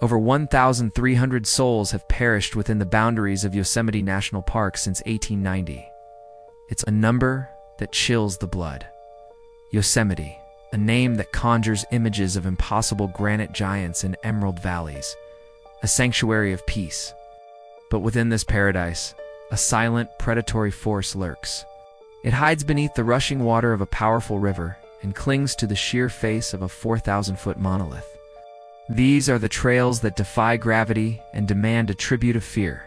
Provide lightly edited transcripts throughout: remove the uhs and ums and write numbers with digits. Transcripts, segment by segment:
Over 1,300 souls have perished within the boundaries of Yosemite National Park since 1890. It's a number that chills the blood. Yosemite, a name that conjures images of impossible granite giants and emerald valleys, a sanctuary of peace. But within this paradise, a silent, predatory force lurks. It hides beneath the rushing water of a powerful river and clings to the sheer face of a 4,000-foot monolith. These are the trails that defy gravity and demand a tribute of fear.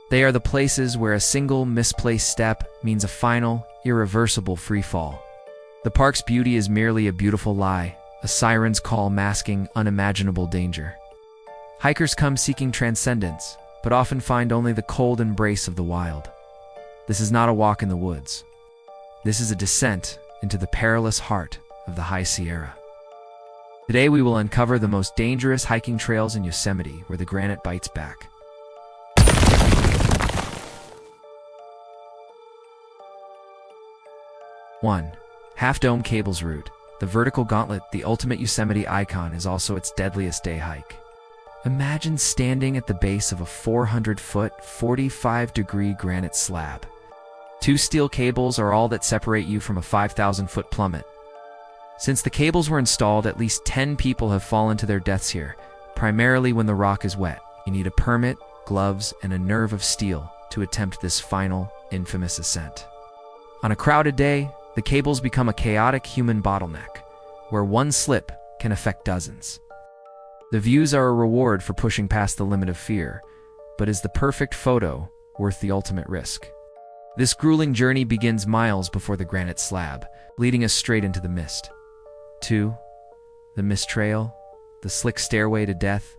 They are the places where a single misplaced step means a final, irreversible freefall. The park's beauty is merely a beautiful lie, a siren's call masking unimaginable danger. Hikers come seeking transcendence, but often find only the cold embrace of the wild. This is not a walk in the woods. This is a descent into the perilous heart of the High Sierra. Today we will uncover the most dangerous hiking trails in Yosemite, where the granite bites back. One, Half Dome Cables Route. The vertical gauntlet, the ultimate Yosemite icon, is also its deadliest day hike. Imagine standing at the base of a 400-foot, 45-degree granite slab. 2 steel cables are all that separate you from a 5,000-foot plummet. Since the cables were installed, at least 10 people have fallen to their deaths here, primarily when the rock is wet. You need a permit, gloves, and a nerve of steel to attempt this final, infamous ascent. On a crowded day, the cables become a chaotic human bottleneck, where one slip can affect dozens. The views are a reward for pushing past the limit of fear, but is the perfect photo worth the ultimate risk? This grueling journey begins miles before the granite slab, leading us straight into the mist. 2. The Mist Trail, the slick stairway to death.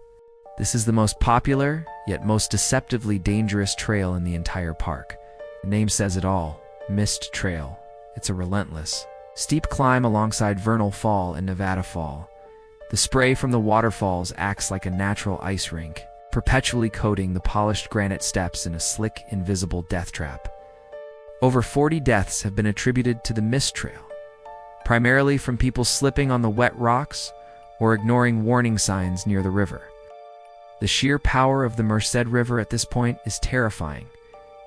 This is the most popular, yet most deceptively dangerous trail in the entire park. The name says it all, Mist Trail. It's a relentless, steep climb alongside Vernal Fall and Nevada Fall. The spray from the waterfalls acts like a natural ice rink, perpetually coating the polished granite steps in a slick, invisible death trap. Over 40 deaths have been attributed to the Mist Trail, primarily from people slipping on the wet rocks or ignoring warning signs near the river. The sheer power of the Merced River at this point is terrifying.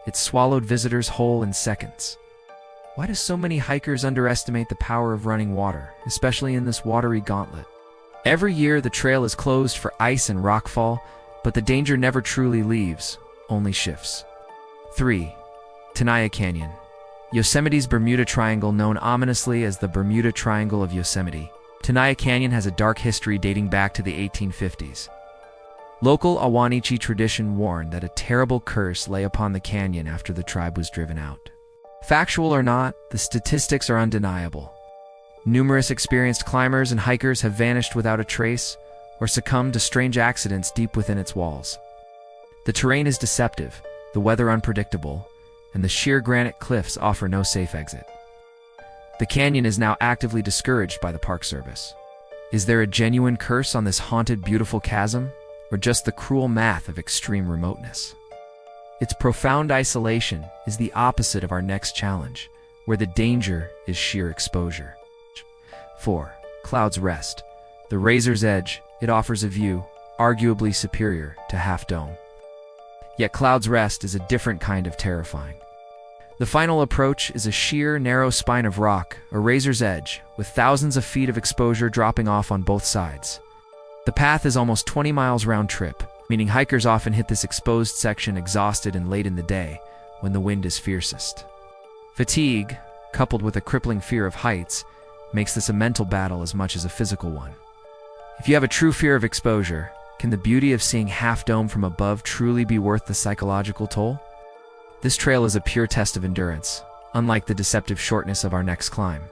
It swallowed visitors whole in seconds. Why do so many hikers underestimate the power of running water, especially in this watery gauntlet? Every year the trail is closed for ice and rockfall, but the danger never truly leaves, only shifts. 3. Tenaya Canyon. Yosemite's Bermuda Triangle, known ominously as the Bermuda Triangle of Yosemite. Tenaya Canyon has a dark history dating back to the 1850s. Local Awanichi tradition warned that a terrible curse lay upon the canyon after the tribe was driven out. Factual or not, the statistics are undeniable. Numerous experienced climbers and hikers have vanished without a trace or succumbed to strange accidents deep within its walls. The terrain is deceptive, the weather unpredictable, and the sheer granite cliffs offer no safe exit. The canyon is now actively discouraged by the Park Service. Is there a genuine curse on this haunted, beautiful chasm, or just the cruel math of extreme remoteness? Its profound isolation is the opposite of our next challenge, where the danger is sheer exposure. 4. Cloud's Rest. The Razor's Edge, it offers a view, arguably superior to Half Dome. Yet Cloud's Rest is a different kind of terrifying. The final approach is a sheer, narrow spine of rock, a razor's edge, with thousands of feet of exposure dropping off on both sides. The path is almost 20 miles round trip, meaning hikers often hit this exposed section exhausted and late in the day, when the wind is fiercest. Fatigue, coupled with a crippling fear of heights, makes this a mental battle as much as a physical one. If you have a true fear of exposure, can the beauty of seeing Half Dome from above truly be worth the psychological toll? This trail is a pure test of endurance, unlike the deceptive shortness of our next climb.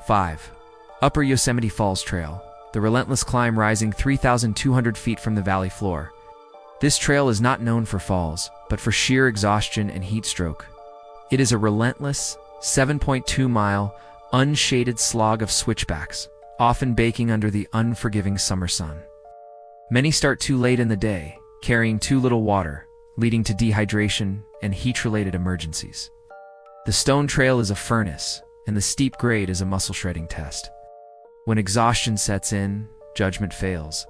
5. Upper Yosemite Falls Trail, the relentless climb rising 3,200 feet from the valley floor. This trail is not known for falls, but for sheer exhaustion and heat stroke. It is a relentless, 7.2-mile, unshaded slog of switchbacks, often baking under the unforgiving summer sun. Many start too late in the day, carrying too little water, leading to dehydration and heat-related emergencies. The stone trail is a furnace, and the steep grade is a muscle-shredding test. When exhaustion sets in, judgment fails,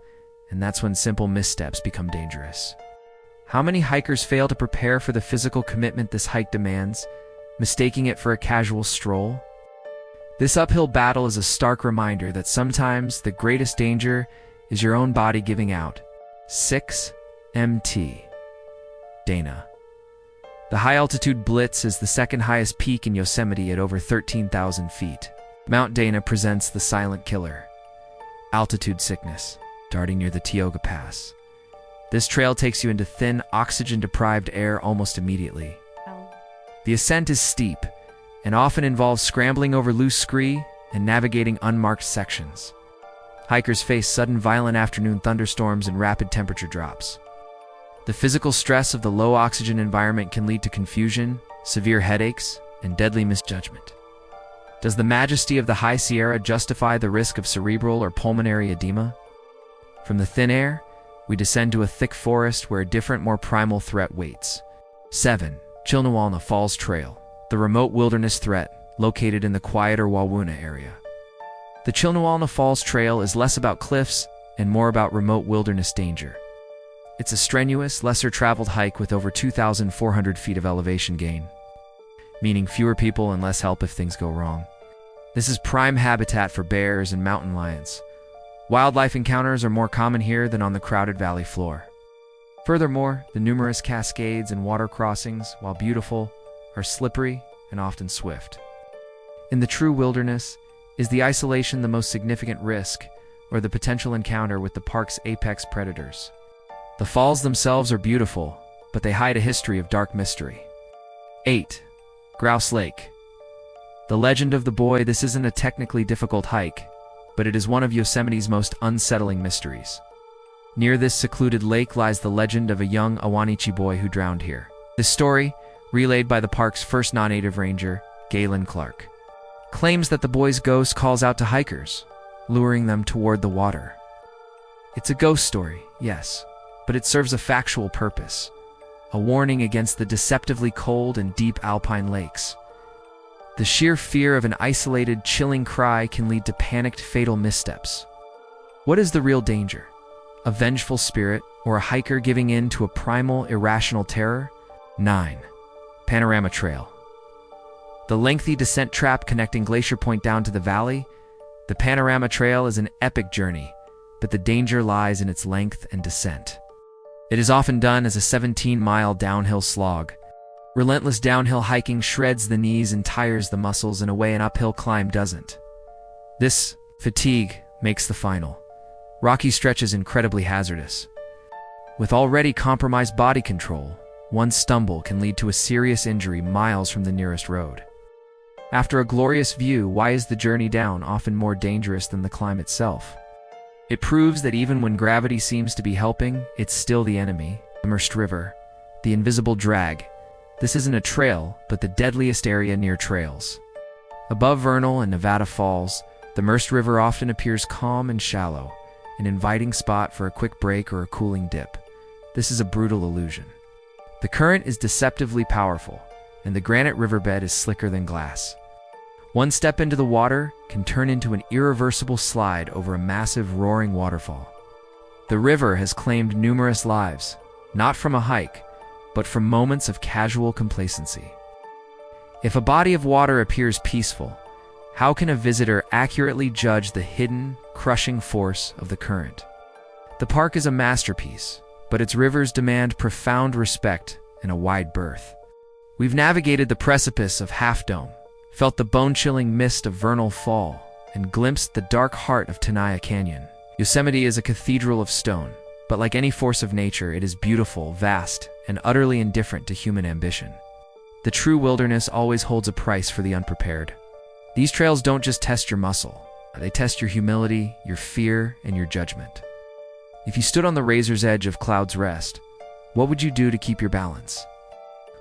and that's when simple missteps become dangerous. How many hikers fail to prepare for the physical commitment this hike demands, mistaking it for a casual stroll? This uphill battle is a stark reminder that sometimes the greatest danger is your own body giving out. 6 MT. Dana. The high-altitude Blitz is the second highest peak in Yosemite at over 13,000 feet. Mount Dana presents the silent killer. Altitude sickness, darting near the Tioga Pass. This trail takes you into thin, oxygen-deprived air almost immediately. The ascent is steep, and often involves scrambling over loose scree and navigating unmarked sections. Hikers face sudden violent afternoon thunderstorms and rapid temperature drops. The physical stress of the low oxygen environment can lead to confusion, severe headaches, and deadly misjudgment. Does the majesty of the High Sierra justify the risk of cerebral or pulmonary edema? From the thin air, we descend to a thick forest where a different, more primal threat waits. 7. Chilnawalna Falls Trail, the remote wilderness threat located in the quieter Wawuna area. The Chilnawalna Falls Trail is less about cliffs and more about remote wilderness danger. It's a strenuous, lesser-traveled hike with over 2,400 feet of elevation gain, meaning fewer people and less help if things go wrong. This is prime habitat for bears and mountain lions. Wildlife encounters are more common here than on the crowded valley floor. Furthermore, the numerous cascades and water crossings, while beautiful, are slippery and often swift. In the true wilderness, is the isolation the most significant risk, or the potential encounter with the park's apex predators? The falls themselves are beautiful, but they hide a history of dark mystery. 8. Grouse Lake. The legend of the boy. This isn't a technically difficult hike, but it is one of Yosemite's most unsettling mysteries. Near this secluded lake lies the legend of a young Awanichi boy who drowned here. This story, relayed by the park's first non-native ranger, Galen Clark, claims that the boy's ghost calls out to hikers, luring them toward the water. It's a ghost story, yes, but it serves a factual purpose, a warning against the deceptively cold and deep alpine lakes. The sheer fear of an isolated, chilling cry can lead to panicked, fatal missteps. What is the real danger? A vengeful spirit, or a hiker giving in to a primal, irrational terror? 9. Panorama Trail. The lengthy descent trap connecting Glacier Point down to the valley, the Panorama Trail is an epic journey, but the danger lies in its length and descent. It is often done as a 17-mile downhill slog. Relentless downhill hiking shreds the knees and tires the muscles in a way an uphill climb doesn't. This fatigue makes the final rocky stretches incredibly hazardous. With already compromised body control, one stumble can lead to a serious injury miles from the nearest road. After a glorious view, why is the journey down often more dangerous than the climb itself? It proves that even when gravity seems to be helping, it's still the enemy. The Merced River, the invisible drag. This isn't a trail, but the deadliest area near trails. Above Vernal and Nevada Falls, the Merced River often appears calm and shallow, an inviting spot for a quick break or a cooling dip. This is a brutal illusion. The current is deceptively powerful, and the granite riverbed is slicker than glass. One step into the water can turn into an irreversible slide over a massive, roaring waterfall. The river has claimed numerous lives, not from a hike, but from moments of casual complacency. If a body of water appears peaceful, how can a visitor accurately judge the hidden, crushing force of the current? The park is a masterpiece, but its rivers demand profound respect and a wide berth. We've navigated the precipice of Half Dome, felt the bone-chilling mist of Vernal Fall, and glimpsed the dark heart of Tenaya Canyon. Yosemite is a cathedral of stone, but like any force of nature, it is beautiful, vast, and utterly indifferent to human ambition. The true wilderness always holds a price for the unprepared. These trails don't just test your muscle, they test your humility, your fear, and your judgment. If you stood on the razor's edge of Cloud's Rest, what would you do to keep your balance?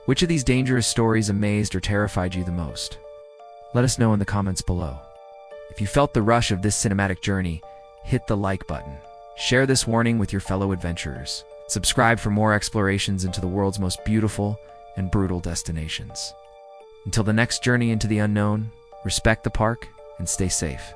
Which of these dangerous stories amazed or terrified you the most? Let us know in the comments below. If you felt the rush of this cinematic journey, hit the like button. Share this warning with your fellow adventurers. Subscribe for more explorations into the world's most beautiful and brutal destinations. Until the next journey into the unknown, respect the park and stay safe.